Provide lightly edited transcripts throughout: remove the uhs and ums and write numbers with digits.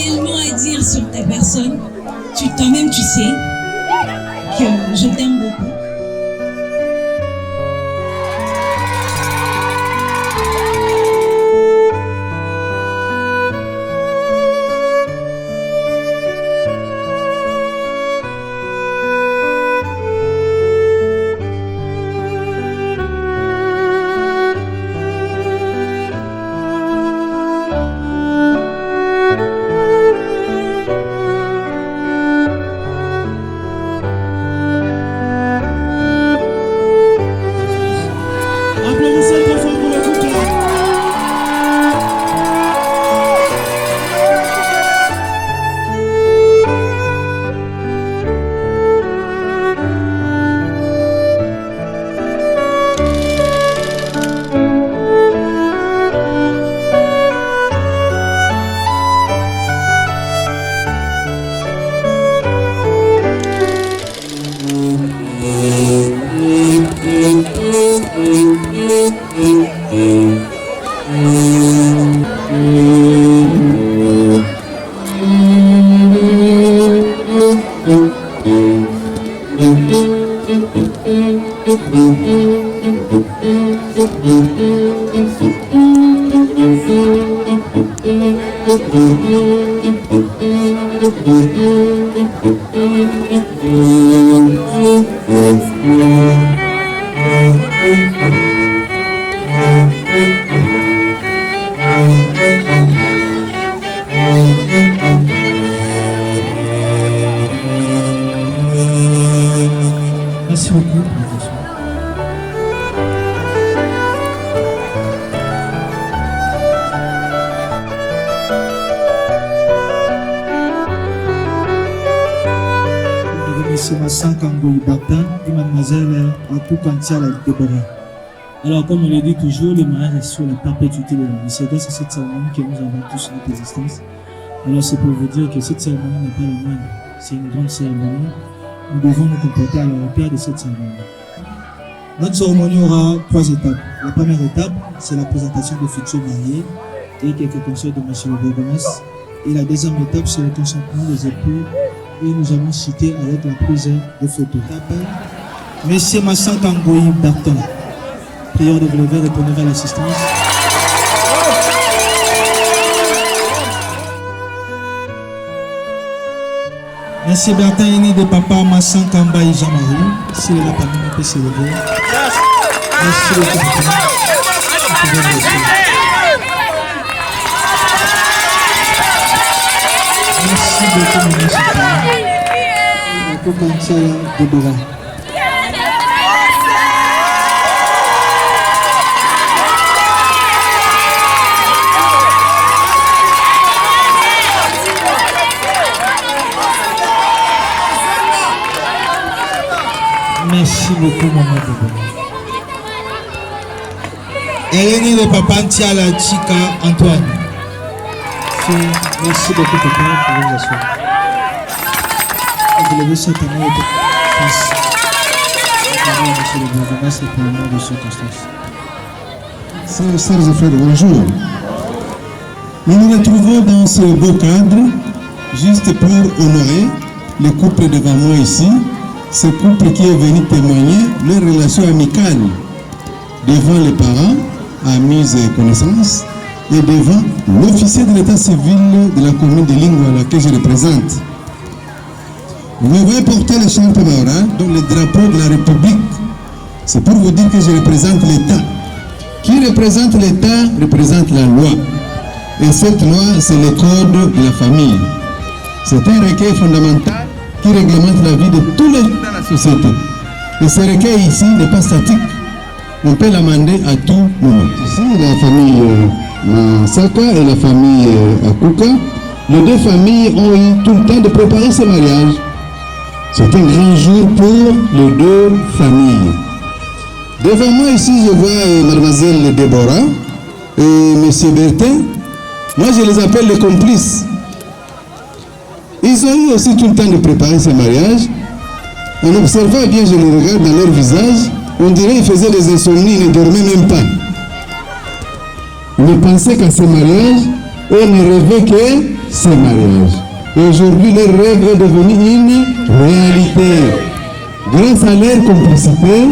réellement à dire sur ta personne. Toi-même, tu sais que je t'aime beaucoup. Merci beaucoup. Monsieur Massan Kangoyi Baktan et mademoiselle Akuka Ntiala Deborah. Alors, comme on le dit toujours, le mariage est sur la perpétuité de la vie. C'est grâce à cette cérémonie que nous avons tous notre existence. Alors, c'est pour vous dire que cette cérémonie n'est pas la moindre. C'est une grande cérémonie. Nous devons nous comporter à la hauteur de cette cérémonie. Notre cérémonie aura 3 étapes. La première étape, c'est la présentation des futurs mariés et quelques conseils de monsieur le bourgmestre. Et la deuxième étape, c'est le consentement des époux. Et nous allons citer avec la prise de photos. Monsieur Massan Kangoyi Baktan, prière de vous lever, répondre à l'assistance. Monsieur Bertin est né de papa Massan Kambayi Jean-Marie. S'il est là parmi nous, peut se lever. Merci beaucoup. Merci beaucoup, mon monsieur. Akuka Ntiala Deborah. Merci beaucoup, maman Deborah. Elle est née de papa Ntiala Chika Antoine. Merci beaucoup, papa, pour vous asseoir. Vous levez cette année face. Monsieur le bourgmestre, pour le nom de circonstance. Chers et frères, bonjour. Nous nous retrouvons dans ce beau cadre, juste pour honorer le couple devant moi ici, ce couple qui est venu témoigner leur relation amicale devant les parents, amis et connaissances, et devant l'officier de l'état civil de la commune de Lingwala que je représente. Vous me voyez porter le champ maoral, dont le drapeau de la République. C'est pour vous dire que je représente l'État. Qui représente l'État représente la loi. Et cette loi, c'est le code de la famille. C'est un recueil fondamental qui réglemente la vie de tous les gens dans la société. Et ce recueil ici n'est pas statique. On peut l'amender à tout moment. Ici, la famille Masaka et la famille Akuka, les deux familles ont eu tout le temps de préparer ce mariage. C'est un grand jour pour les deux familles. Devant moi ici, je vois mademoiselle Deborah et monsieur Bertin. Moi, je les appelle les complices. Ils ont eu aussi tout le temps de préparer ce mariage. En observant bien, je les regarde dans leur visage, on dirait qu'ils faisaient des insomnies, ils ne dormaient même pas. Ils ne pensaient qu'à ce mariage, et ne rêvaient que ce mariage. Et aujourd'hui, leur rêve est devenu une réalité. Grâce à leur complicité,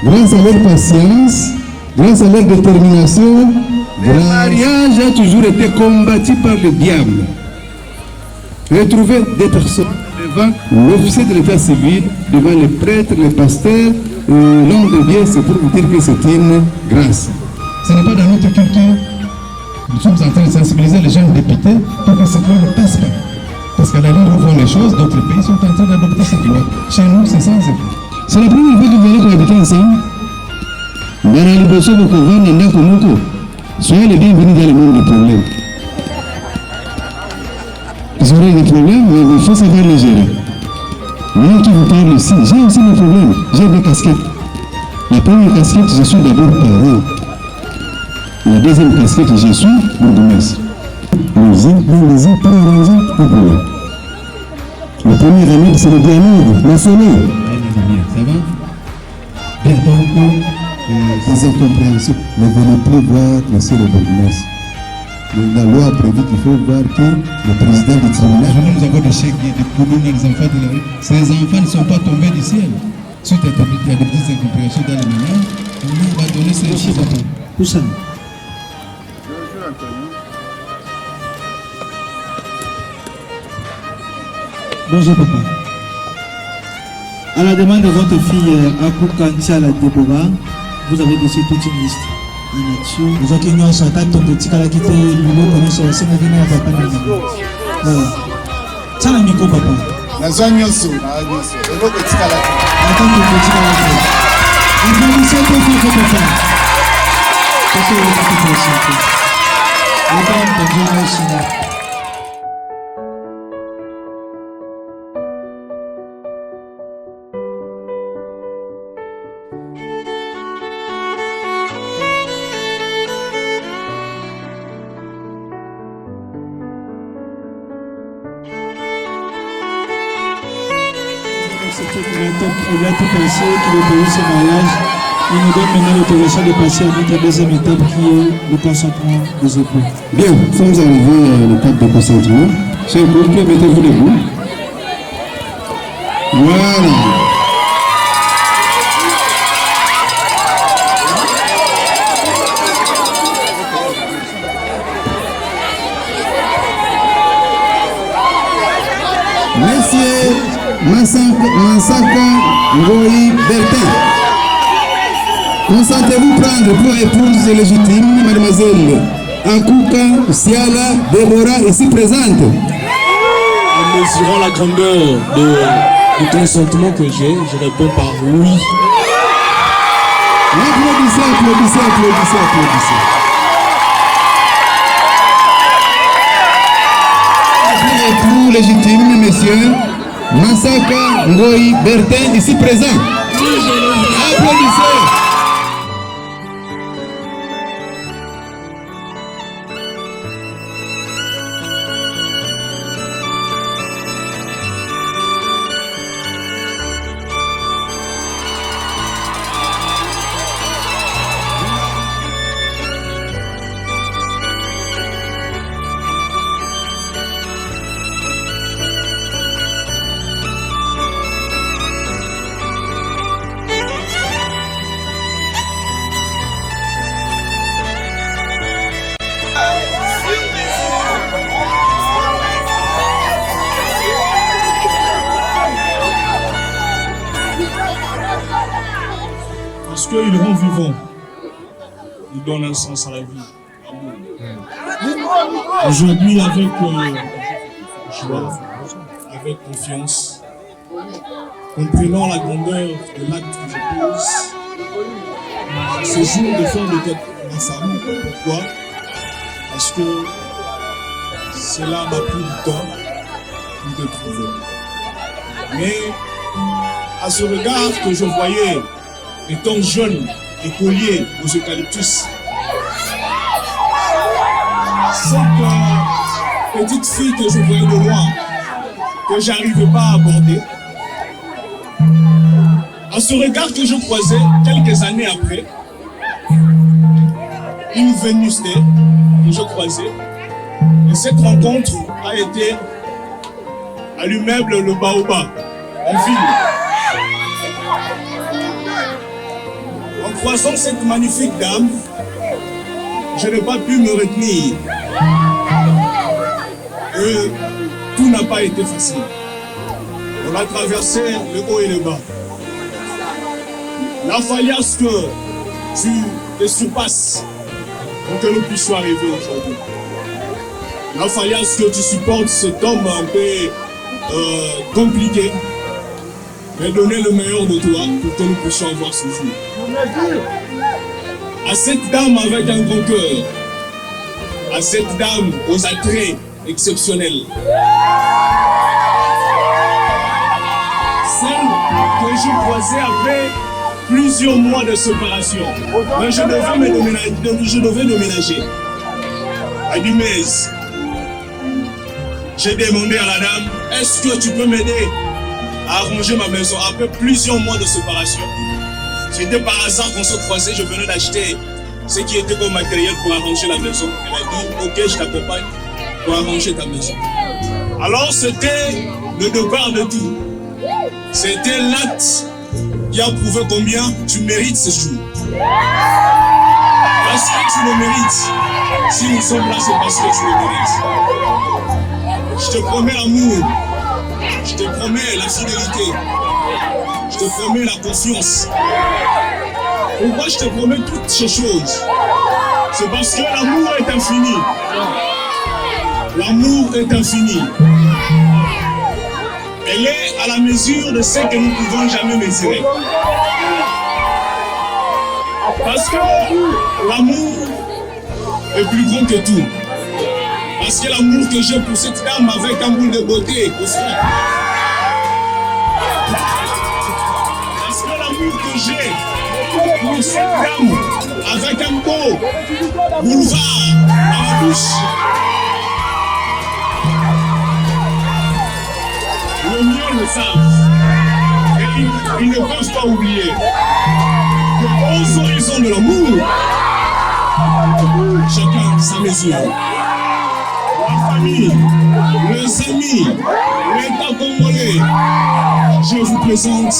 grâce à leur patience, grâce à leur détermination, le mariage a toujours été combattu par le diable. Retrouver des personnes devant l'officier de l'état civil, devant les prêtres, les pasteurs, l'homme de Dieu, c'est pour vous dire que c'est une grâce. Ce n'est pas dans notre culture. Nous sommes en train de sensibiliser les jeunes députés pour que ce plan ne passe pas. Parce qu'à la ligne où vont les choses, d'autres pays sont en train d'adopter cette loi. Chez nous, c'est sans effet. C'est la première fois que vous allez cohabiter ensemble. Dans la liberté de Kovan et Nakomoko, soyez les bienvenus dans le monde des problèmes. Vous aurez des problèmes, mais il faut savoir les gérer. Moi qui vous parle ici, j'ai aussi mes problèmes. J'ai des casquettes. La première casquette, je suis d'abord parent. La deuxième casquette, je suis bourgmestre. Les pas arrangés, pas problème. Le premier remède, c'est le dialogue national. Ça va? Bien, donc, des incompréhensions. Ne venez plus voir monsieur le bourgmestre. La loi a prévu qu'il faut voir que le président du tribunal. Nous avons des chèques, des poulots dans les enfants de la rue. Ces enfants ne sont pas tombés du ciel. Suite à des petites incompréhensions dans les ménages, on va donner ces chiffres. Où ça? Bonjour papa. À la demande de votre fille Akou Kantiala Deborah, vous avez aussi toute une liste. En nature, vous avez une chanson à ton petit cas qui était le connaît sur la scène de papa. Voilà. Ça la micro papa. La zone yosu, le petit cas. Attends le petit cas. Applaudissez pour papa. Parce que vous avez fait ça. Le temps de Dieu aussi. Il a tout passé, qu'il a payé ce mariage. Il nous donne maintenant l'autorisation de passer à notre deuxième étape qui est le consentement des époux. Bien, nous sommes arrivés à l'étape de consentement. Chers couple, mettez-vous debout. Voilà. Messieurs, Mansaka Ngoyi Bertin, consentez-vous prendre pour épouse légitime mademoiselle Ankouka Siala Deborah ici présente? En mesurant la grandeur du consentement que j'ai, je réponds par oui. Applaudissez, applaudissez, applaudissez, applaudissez. Époux légitime, messieurs, Mansaka Ngoyi Bertin ici présent. Applaudissez. Parce qu'il rend vivant. Il donne un sens à la vie. Aujourd'hui, avec joie, avec confiance, comprenant la grandeur de l'acte que je pose, ce jour de fin de ma famille. Pourquoi? Parce que cela m'a pris du temps pour te trouver. Mais à ce regard que je voyais, étant jeune et collier aux eucalyptus, cette petite fille que je voyais de loin, que j'arrivais pas à aborder, à ce regard que je croisais quelques années après, une Vénus que je croisais, Et cette rencontre a été à l'immeuble Le Baobab, en ville. En croisant cette magnifique dame, je n'ai pas pu me retenir. Et tout n'a pas été facile. On a traversé le haut et le bas. Il a fallu à ce que tu te surpasses pour que nous puissions arriver aujourd'hui. Il a fallu à ce que tu supportes cet homme un peu compliqué, mais donner le meilleur de toi pour que nous puissions avoir ce jour. À cette dame avec un grand cœur, à cette dame aux attraits exceptionnels, celle que j'ai croisée après plusieurs mois de séparation, mais je devais déménager à Dumais. J'ai demandé à la dame, est-ce que tu peux m'aider à arranger ma maison après plusieurs mois de séparation? C'était par hasard qu'on se croisait, je venais d'acheter ce qui était comme matériel pour arranger la maison. Elle a dit, ok, je t'accompagne pour arranger ta maison. Alors c'était le départ de tout. C'était l'acte qui a prouvé combien tu mérites ce jour. Parce que tu le mérites. Si nous sommes là, c'est parce que tu le mérites. Je te promets l'amour. Je te promets la fidélité. Je te promets la confiance. Pourquoi je te promets toutes ces choses? C'est parce que l'amour est infini. L'amour est infini. Elle est à la mesure de ce que nous ne pouvons jamais mesurer. Parce que l'amour est plus grand que tout. Parce que l'amour que j'ai pour cette dame avec un bout de beauté aussi. Parce que l'amour que j'ai pour cette dame avec un beau boulevard dans la bouche. Le mieux le savent. Et ils ne peuvent pas oublier que aux horizons de l'amour, chacun sa mesure. La famille, les amis, l'État congolais, je vous présente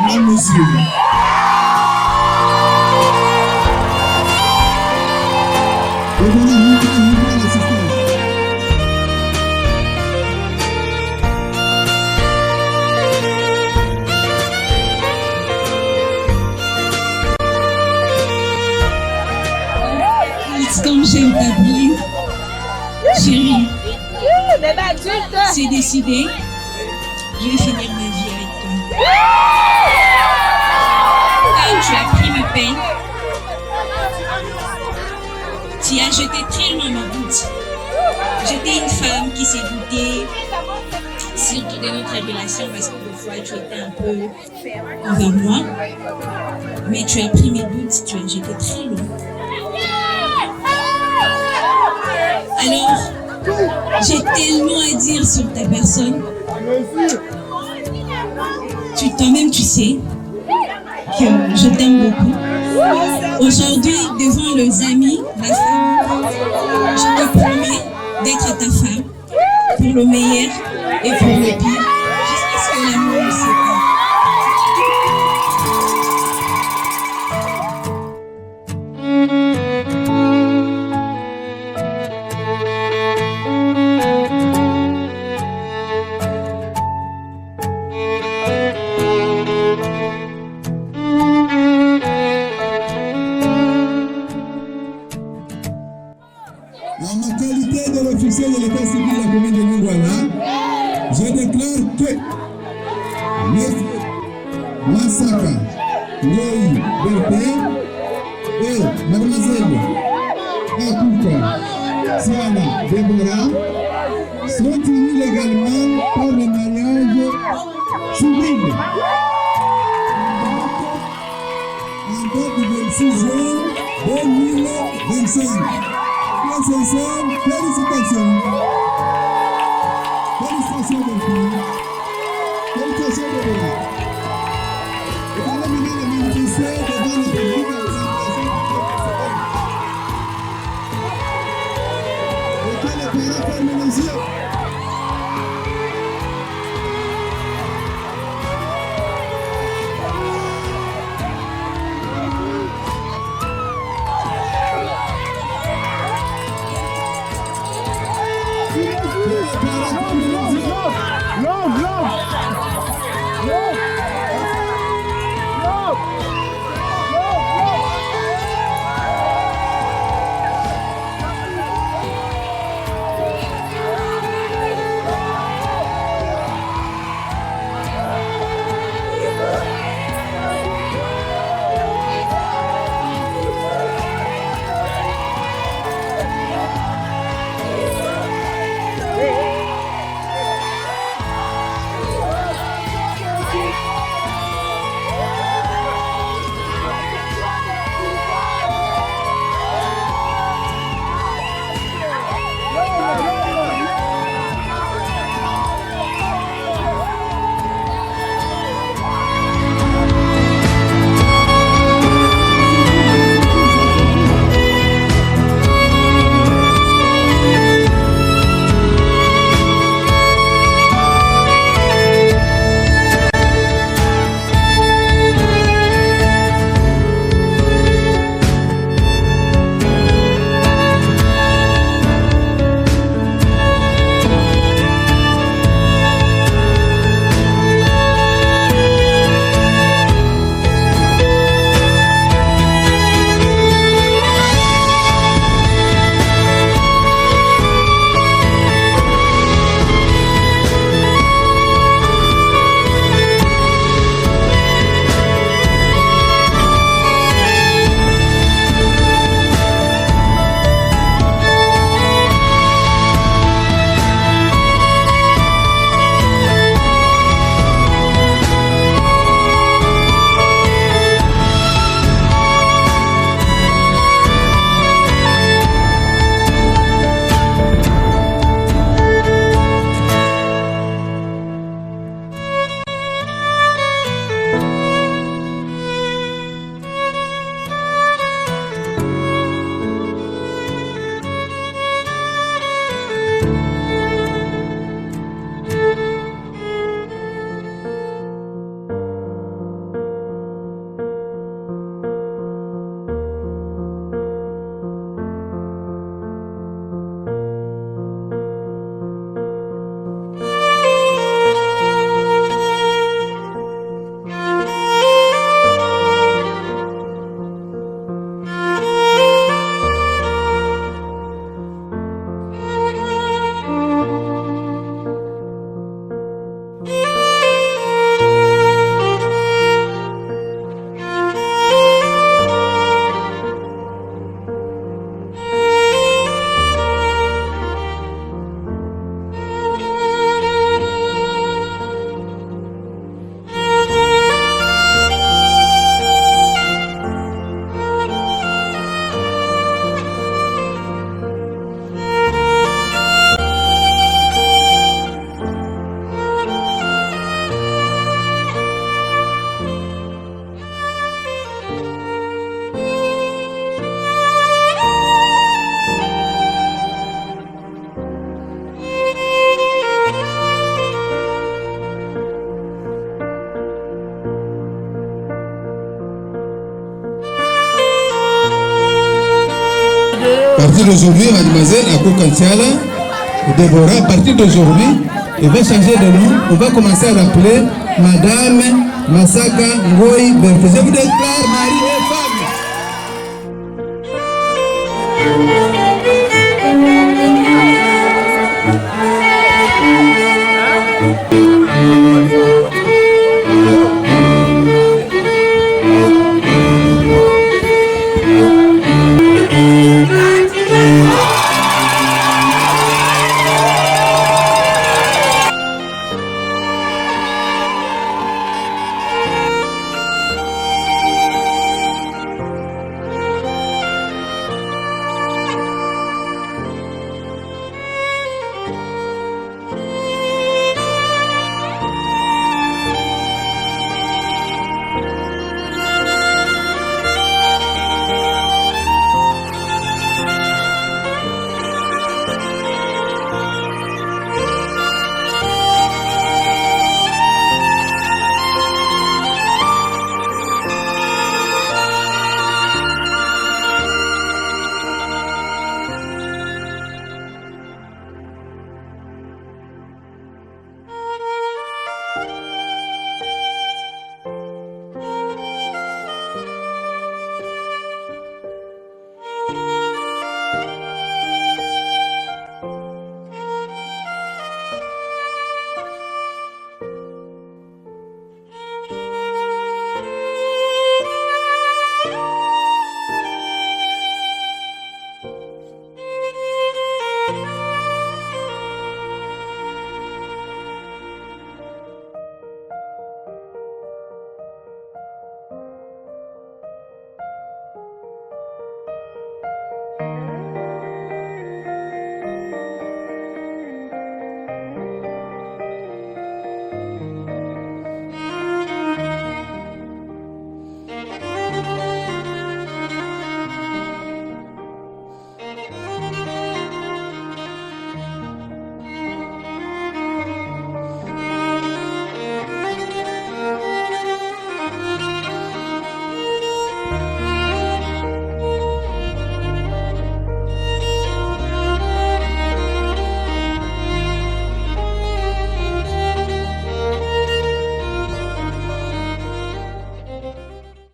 ma mesure. Comme j'aime t'appeler, chérie, c'est décidé, je vais finir ma vie avec toi. Quand tu as pris ma peine, tu as jeté très loin ma route. J'étais une femme qui s'est doutée, surtout de notre relation, parce que des fois tu étais un peu envers moi, mais tu as pris mes doutes, tu as jeté très loin. Alors, j'ai tellement à dire sur ta personne. Toi-même, tu sais que je t'aime beaucoup. Aujourd'hui, devant les amis, la femme, je te promets d'être ta femme pour le meilleur et pour le pire, jusqu'à ce que l'amour nous sépare. En ma qualité de l'officier de l'état civil de la commune de Lingouana, je déclare que Monsieur Massaka Lei Berté et Mademoiselle Akouka Siana Deborah sont unis légalement par le mariage civil. En date du 26 juin 2025. Félicitations. Félicitations, félicitations de vous. Et allez mener le manifester devant le public de la partir d'aujourd'hui, mademoiselle Ako Kantiala, Déborah, à partir d'aujourd'hui, elle va changer de nom. On va commencer à l'appeler Madame Masaka Ngoyi Berthe. Je vous déclare mari et femme.